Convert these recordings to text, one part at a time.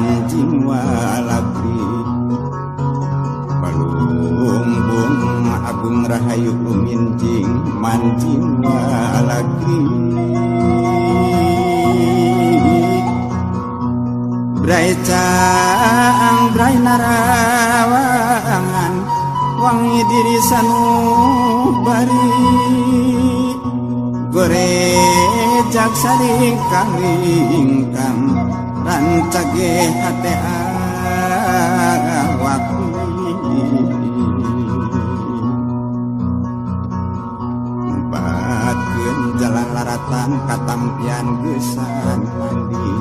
manjing walagri palumbung agung rahayu minjing manjing walagri brai caang brai narawangan wangi diri sanubari gorejak saling kalingkang rancage hate awakku empatkeun jalan laratan katampian geusan mandi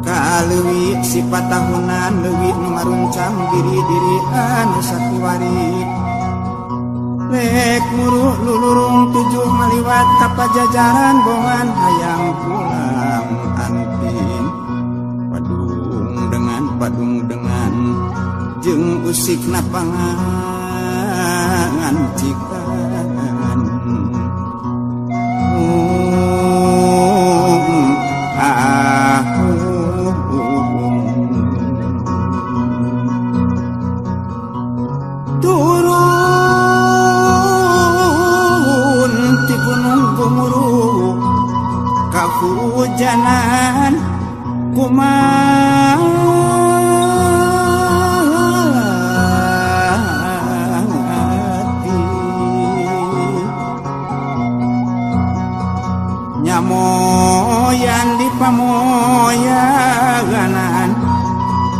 kaleuwih sifat tahunan leuwih nu maruncang diri-diri anu sakiwari rek muruh lulurung tujuh maliwat ka pajajaran bongan hayang pulang antin padung dengan jeung usik napangan cikan hujanan kumati nyamoyan di pamoyangan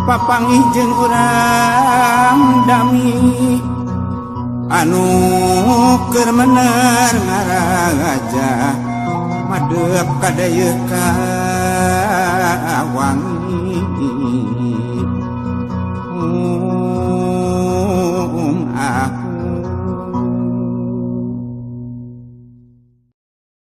papangih jeung urang dami anu keur mener ngaraja madep kadayeuh ka